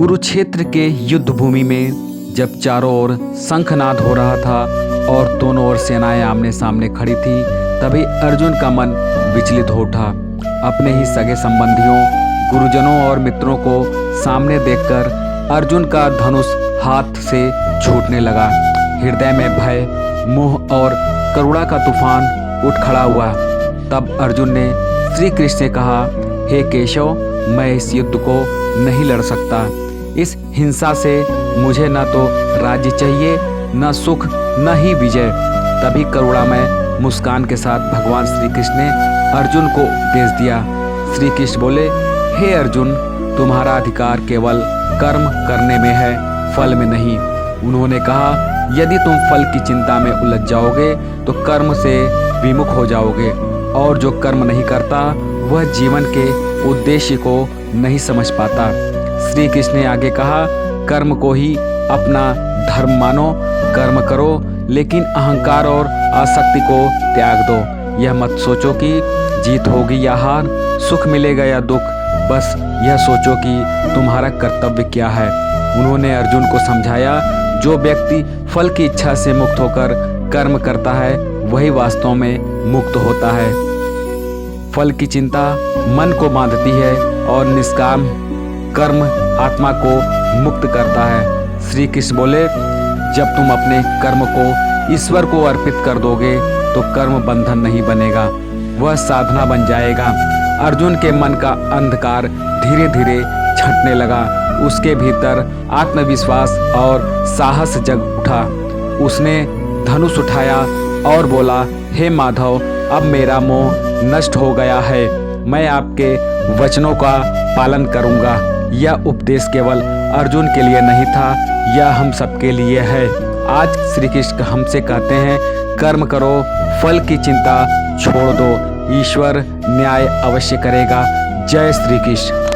कुरुक्षेत्र के युद्ध भूमि में जब चारों ओर शंखनाद हो रहा था और दोनों ओर सेनाएं आमने सामने खड़ी थी, तभी अर्जुन का मन विचलित हो उठा। अपने ही सगे संबंधियों, गुरुजनों और मित्रों को सामने देखकर अर्जुन का धनुष हाथ से छूटने लगा। हृदय में भय, मोह और करुणा का तूफान उठ खड़ा हुआ। तब अर्जुन ने श्री कृष्ण से कहा, हे केशव, मैं इस युद्ध को नहीं लड़ सकता। इस हिंसा से मुझे न तो राज्य चाहिए, न सुख, न ही विजय। तभी करुणामय मुस्कान के साथ भगवान श्री कृष्ण ने अर्जुन को उपदेश दिया। श्री कृष्ण बोले, हे अर्जुन, तुम्हारा अधिकार केवल कर्म करने में है, फल में नहीं। उन्होंने कहा, यदि तुम फल की चिंता में उलझ जाओगे तो कर्म से विमुख हो जाओगे, और जो कर्म नहीं करता वह जीवन के उद्देश्य को नहीं समझ पाता। श्री कृष्ण ने आगे कहा, कर्म को ही अपना धर्म मानो, कर्म करो, लेकिन अहंकार और आसक्ति को त्याग दो। यह मत सोचो कि जीत होगी या हार, सुख मिलेगा या दुख, बस यह सोचो कि तुम्हारा कर्तव्य क्या है। उन्होंने अर्जुन को समझाया, जो व्यक्ति फल की इच्छा से मुक्त होकर कर्म करता है वही वास्तव में मुक्त होता है। फल की चिंता मन को बांधती है और निष्काम कर्म आत्मा को मुक्त करता है। श्री कृष्ण बोले, जब तुम अपने कर्म को ईश्वर को अर्पित कर दोगे तो कर्म बंधन नहीं बनेगा, वह साधना बन जाएगा। अर्जुन के मन का अंधकार धीरे धीरे छंटने लगा। उसके भीतर आत्मविश्वास और साहस जग उठा। उसने धनुष उठाया और बोला, हे माधव, अब मेरा मोह नष्ट हो गया है। मैं आपके वचनों का पालन करूंगा। यह उपदेश केवल अर्जुन के लिए नहीं था, यह हम सबके लिए है। आज श्री कृष्ण हमसे कहते हैं, कर्म करो, फल की चिंता छोड़ दो, ईश्वर न्याय अवश्य करेगा। जय श्री कृष्ण।